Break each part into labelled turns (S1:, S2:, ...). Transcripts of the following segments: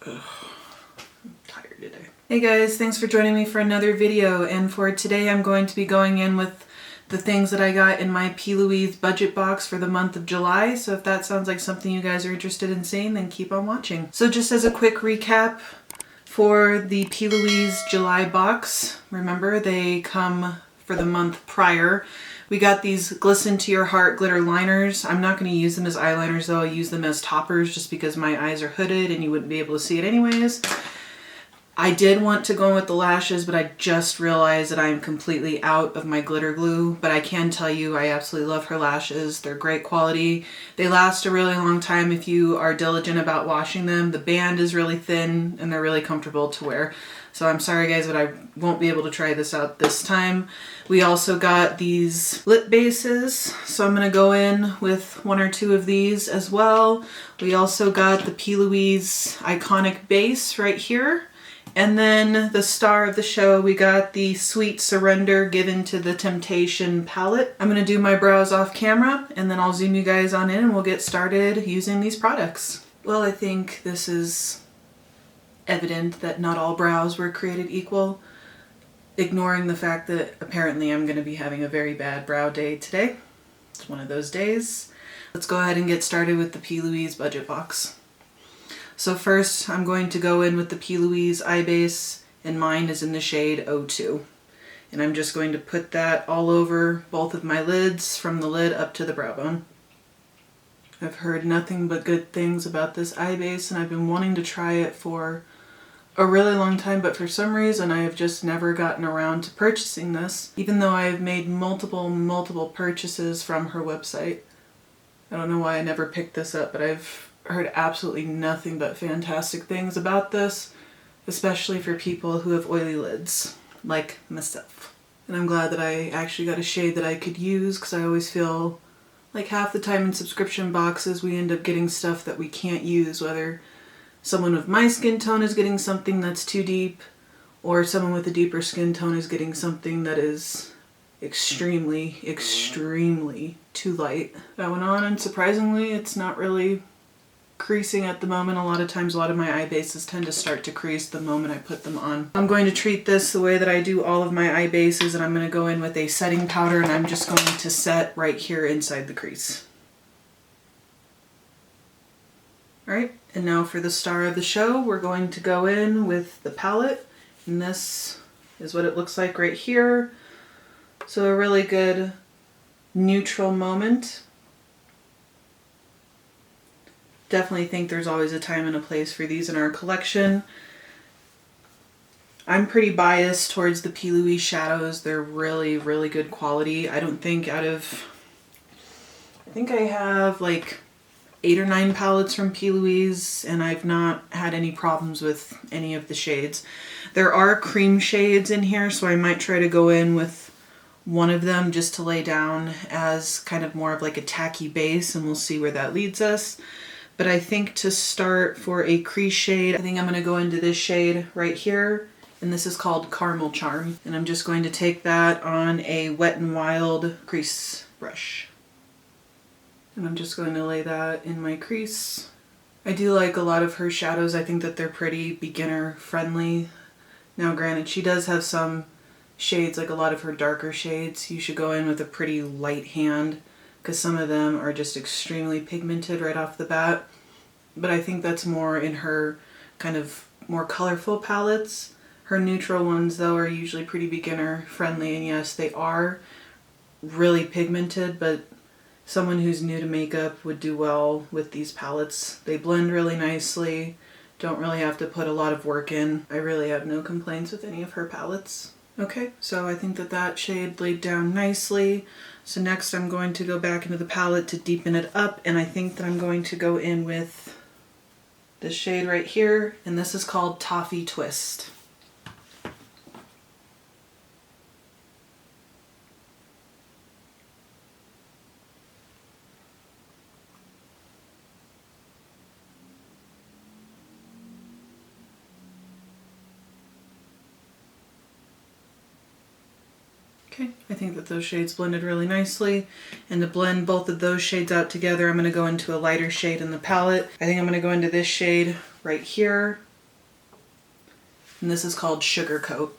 S1: I'm tired today. Hey guys, thanks for joining me for another video, and for today I'm going to be going in with the things that I got in my PLouise Budget Box for the month of July. So if that sounds like something you guys are interested in seeing, then keep on watching. So just as a quick recap for the PLouise July box, remember they come for the month prior. We got these Glisten to Your Heart glitter liners. I'm not going to use them as eyeliners though, I'll use them as toppers just because my eyes are hooded and you wouldn't be able to see it anyways. I did want to go in with the lashes, but I just realized that I am completely out of my glitter glue. But I can tell you I absolutely love her lashes. They're great quality. They last a really long time if you are diligent about washing them. The band is really thin and they're really comfortable to wear. So I'm sorry guys, but I won't be able to try this out this time. We also got these lip bases, so I'm going to go in with one or two of these as well. We also got the PLouise Iconic Base right here. And then the star of the show, we got the Sweet Surrender Given to the Temptation palette. I'm going to do my brows off camera and then I'll zoom you guys on in and we'll get started using these products. Well, I think this is evident that not all brows were created equal, ignoring the fact that apparently I'm going to be having a very bad brow day today. It's one of those days. Let's go ahead and get started with the PLouise Budget Box. So first I'm going to go in with the PLouise Eye Base, and mine is in the shade 02. And I'm just going to put that all over both of my lids from the lid up to the brow bone. I've heard nothing but good things about this eye base and I've been wanting to try it for a really long time, but for some reason I have just never gotten around to purchasing this, even though I have made multiple purchases from her website. I don't know why I never picked this up, but I've heard absolutely nothing but fantastic things about this, especially for people who have oily lids, like myself. And I'm glad that I actually got a shade that I could use, because I always feel like half the time in subscription boxes we end up getting stuff that we can't use, whether someone with my skin tone is getting something that's too deep, or someone with a deeper skin tone is getting something that is extremely too light. That went on, and surprisingly it's not really creasing at the moment. A lot of times a lot of my eye bases tend to start to crease the moment I put them on. I'm going to treat this the way that I do all of my eye bases, and I'm going to go in with a setting powder and I'm just going to set right here inside the crease. Alright, and now for the star of the show, we're going to go in with the palette, and this is what it looks like right here. So a really good neutral moment. Definitely think there's always a time and a place for these in our collection. I'm pretty biased towards the PLouise shadows. They're really good quality. I don't think I think I have like 8 or 9 palettes from PLouise, and I've not had any problems with any of the shades. There are cream shades in here, so I might try to go in with one of them just to lay down as kind of more of like a tacky base, and we'll see where that leads us. But I think to start for a crease shade, I think I'm going to go into this shade right here, and this is called Caramel Charm. And I'm just going to take that on a Wet n Wild crease brush. And I'm just going to lay that in my crease. I do like a lot of her shadows. I think that they're pretty beginner friendly. Now granted, she does have some shades, like a lot of her darker shades. You should go in with a pretty light hand, because some of them are just extremely pigmented right off the bat. But I think that's more in her kind of more colorful palettes. Her neutral ones though are usually pretty beginner friendly, and yes, they are really pigmented, but someone who's new to makeup would do well with these palettes. They blend really nicely, don't really have to put a lot of work in. I really have no complaints with any of her palettes. Okay, so I think that that shade laid down nicely. So next I'm going to go back into the palette to deepen it up, and I think that I'm going to go in with this shade right here, and this is called Toffee Twist. Okay, I think that those shades blended really nicely, and to blend both of those shades out together, I'm going to go into a lighter shade in the palette. I think I'm going to go into this shade right here, And this is called Sugar Coat.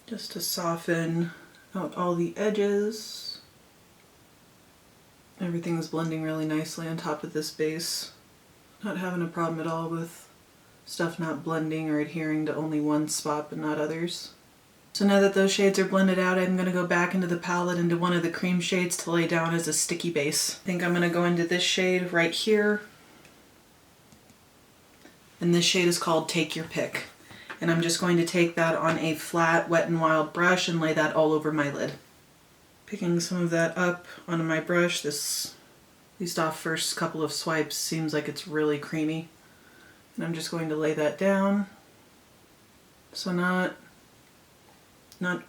S1: Just to soften out all the edges. Everything's blending really nicely on top of this base. Not having a problem at all with stuff not blending or adhering to only one spot but not others. So now that those shades are blended out, I'm going to go back into the palette into one of the cream shades to lay down as a sticky base. I think I'm going to go into this shade right here. And this shade is called Take Your Pick. And I'm just going to take that on a flat Wet n Wild brush and lay that all over my lid. Picking some of that up onto my brush, this, at least off first couple of swipes, seems like it's really creamy. And I'm just going to lay that down. So not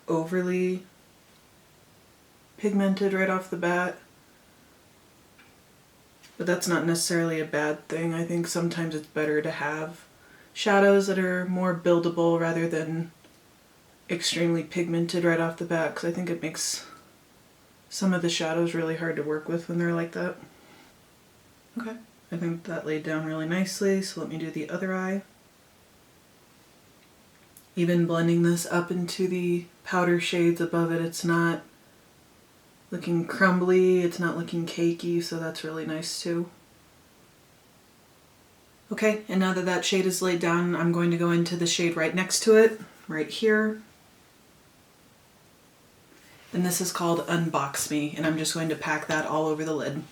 S1: overly pigmented right off the bat. But that's not necessarily a bad thing. I think sometimes it's better to have shadows that are more buildable rather than extremely pigmented right off the bat, because I think it makes some of the shadows really hard to work with when they're like that. Okay, I think that laid down really nicely, so let me do the other eye. Even blending this up into the powder shades above it, it's not looking crumbly, it's not looking cakey, so that's really nice too. Okay, and now that that shade is laid down, I'm going to go into the shade right next to it, right here. And this is called Unbox Me, and I'm just going to pack that all over the lid.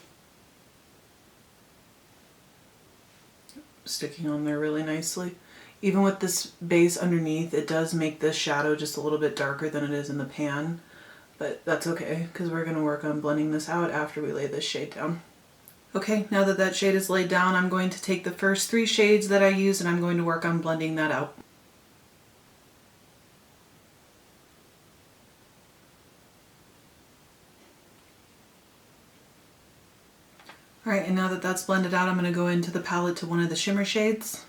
S1: Sticking on there really nicely. Even with this base underneath, it does make this shadow just a little bit darker than it is in the pan, but that's okay because we're going to work on blending this out after we lay this shade down. Okay, now that that shade is laid down, I'm going to take the first 3 shades that I use and I'm going to work on blending that out. Alright, and now that that's blended out, I'm going to go into the palette to one of the shimmer shades.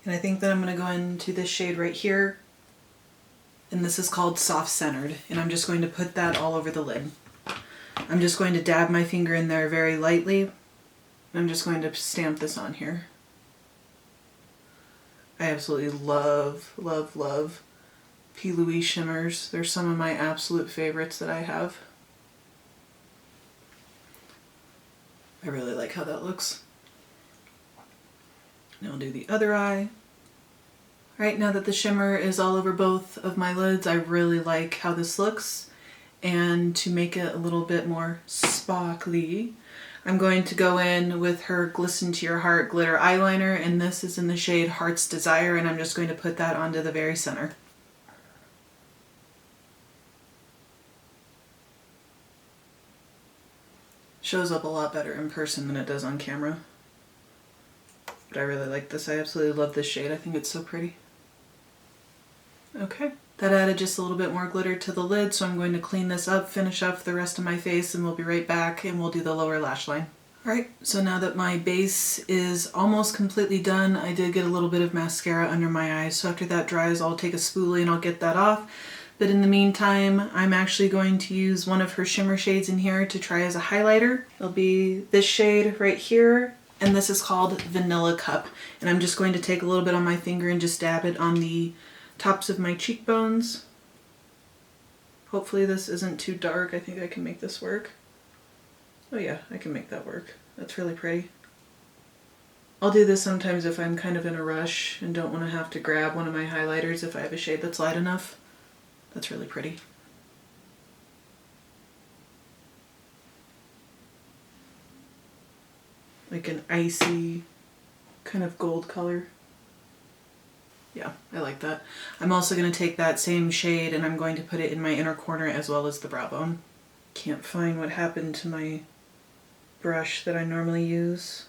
S1: And I think that I'm going to go into this shade right here. And this is called Soft Centered. And I'm just going to put that all over the lid. I'm just going to dab my finger in there very lightly. I'm just going to stamp this on here. I absolutely love, love, love PLouise shimmers. They're some of my absolute favorites that I have. I really like how that looks. Now I'll do the other eye. Alright, now that the shimmer is all over both of my lids, I really like how this looks. And to make it a little bit more sparkly, I'm going to go in with her Glisten to Your Heart glitter eyeliner, and this is in the shade Heart's Desire, and I'm just going to put that onto the very center. Shows up a lot better in person than it does on camera. But I really like this. I absolutely love this shade. I think it's so pretty. Okay. That added just a little bit more glitter to the lid, so I'm going to clean this up, finish off the rest of my face, and we'll be right back and we'll do the lower lash line. Alright, so now that my base is almost completely done, I did get a little bit of mascara under my eyes, so after that dries I'll take a spoolie and I'll get that off. But in the meantime, I'm actually going to use one of her shimmer shades in here to try as a highlighter. It'll be this shade right here, and this is called Vanilla Cup. And I'm just going to take a little bit on my finger and just dab it on the tops of my cheekbones. Hopefully this isn't too dark. I think I can make this work. Oh yeah, I can make that work. That's really pretty. I'll do this sometimes if I'm kind of in a rush and don't want to have to grab one of my highlighters if I have a shade that's light enough. That's really pretty. Like an icy kind of gold color. Yeah, I like that. I'm also going to take that same shade and I'm going to put it in my inner corner as well as the brow bone. Can't find what happened to my brush that I normally use.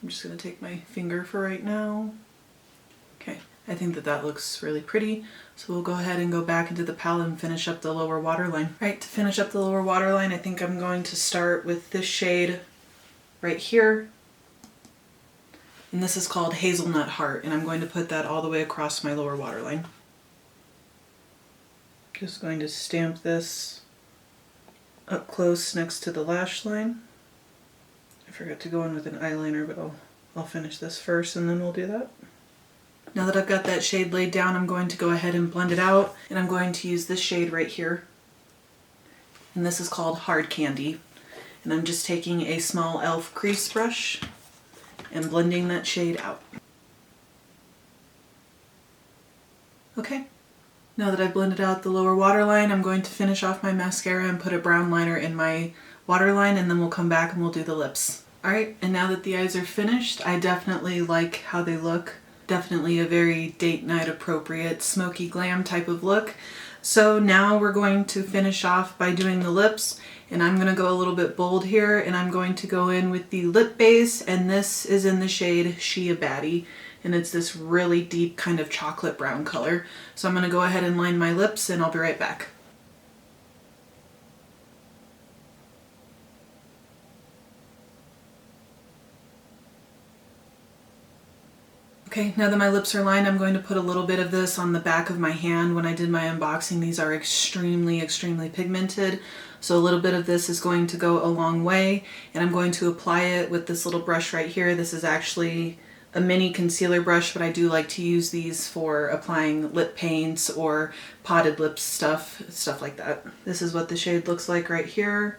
S1: I'm just going to take my finger for right now. Okay, I think that that looks really pretty. So we'll go ahead and go back into the palette and finish up the lower waterline. Alright, to finish up the lower waterline, I think I'm going to start with this shade right here. And this is called Hazelnut Heart, and I'm going to put that all the way across my lower waterline. Just going to stamp this up close next to the lash line. I forgot to go in with an eyeliner, but I'll finish this first and then we'll do that. Now that I've got that shade laid down, I'm going to go ahead and blend it out, and I'm going to use this shade right here. And this is called Hard Candy. And I'm just taking a small e.l.f. crease brush and blending that shade out. Okay, now that I've blended out the lower waterline, I'm going to finish off my mascara and put a brown liner in my waterline, and then we'll come back and we'll do the lips. Alright, and now that the eyes are finished, I definitely like how they look. Definitely a very date night appropriate smoky glam type of look. So now we're going to finish off by doing the lips, and I'm going to go a little bit bold here, and I'm going to go in with the lip base, and this is in the shade She a Baddie, and it's this really deep kind of chocolate brown color. So I'm going to go ahead and line my lips, and I'll be right back. Okay, now that my lips are lined, I'm going to put a little bit of this on the back of my hand. When I did my unboxing, these are extremely pigmented. So a little bit of this is going to go a long way, and I'm going to apply it with this little brush right here. This is actually a mini concealer brush, but I do like to use these for applying lip paints or potted lips stuff like that. This is what the shade looks like right here.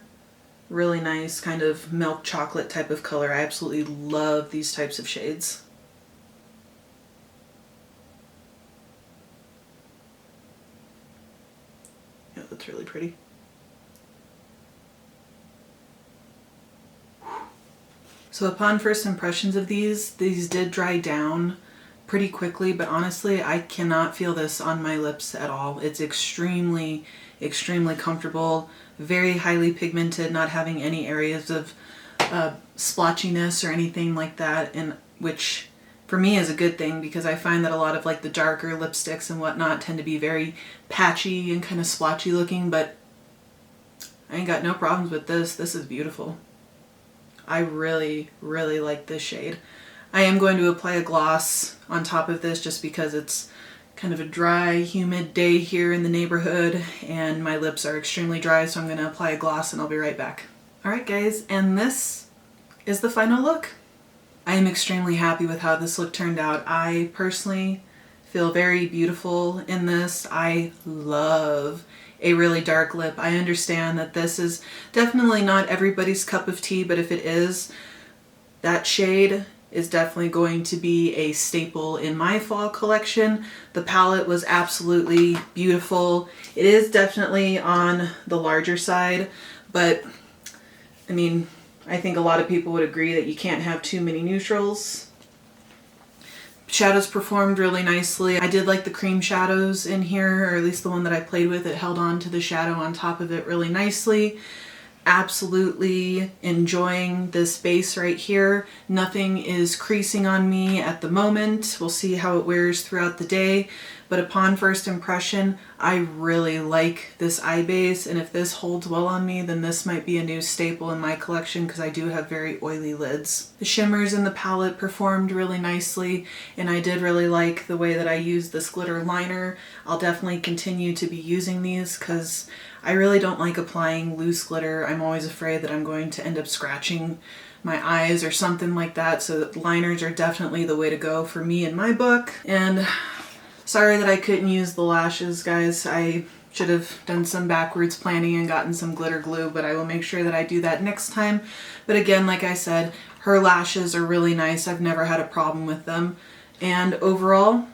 S1: Really nice kind of milk chocolate type of color. I absolutely love these types of shades. Yeah, that's really pretty. So upon first impressions of these did dry down pretty quickly, but honestly, I cannot feel this on my lips at all. It's extremely comfortable, very highly pigmented, not having any areas of splotchiness or anything like that, and which for me is a good thing, because I find that a lot of like the darker lipsticks and whatnot tend to be very patchy and kind of splotchy looking, but I ain't got no problems with this. This is beautiful. I really like this shade. I am going to apply a gloss on top of this just because it's kind of a dry, humid day here in the neighborhood and my lips are extremely dry, so I'm going to apply a gloss and I'll be right back. Alright guys, and this is the final look. I am extremely happy with how this look turned out. I personally feel very beautiful in this. I love a really dark lip. I understand that this is definitely not everybody's cup of tea, but if it is, that shade is definitely going to be a staple in my fall collection. The palette was absolutely beautiful. It is definitely on the larger side, but I mean, I think a lot of people would agree that you can't have too many neutrals. Shadows performed really nicely. I did like the cream shadows in here, or at least the one that I played with. It held on to the shadow on top of it really nicely. Absolutely enjoying this base right here. Nothing is creasing on me at the moment. We'll see how it wears throughout the day. But upon first impression, I really like this eye base, and if this holds well on me, then this might be a new staple in my collection because I do have very oily lids. The shimmers in the palette performed really nicely, and I did really like the way that I used this glitter liner. I'll definitely continue to be using these because I really don't like applying loose glitter. I'm always afraid that I'm going to end up scratching my eyes or something like that, so liners are definitely the way to go for me in my book. And sorry that I couldn't use the lashes, guys. I should have done some backwards planning and gotten some glitter glue, but I will make sure that I do that next time. But again, like I said, her lashes are really nice. I've never had a problem with them. And overall,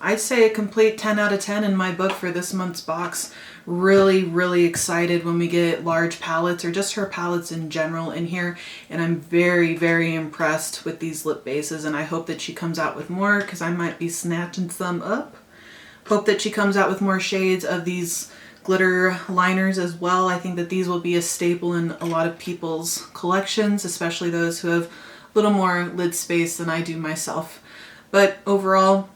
S1: I'd say a complete 10 out of 10 in my book for this month's box. Really excited when we get large palettes, or just her palettes in general in here, and I'm very impressed with these lip bases, and I hope that she comes out with more because I might be snatching some up. Hope that she comes out with more shades of these glitter liners as well. I think that these will be a staple in a lot of people's collections, especially those who have a little more lid space than I do myself. But overall,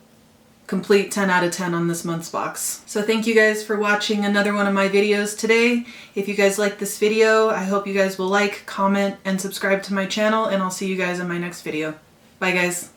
S1: complete 10 out of 10 on this month's box. So thank you guys for watching another one of my videos today. If you guys like this video, I hope you guys will like, comment, and subscribe to my channel, and I'll see you guys in my next video. Bye guys.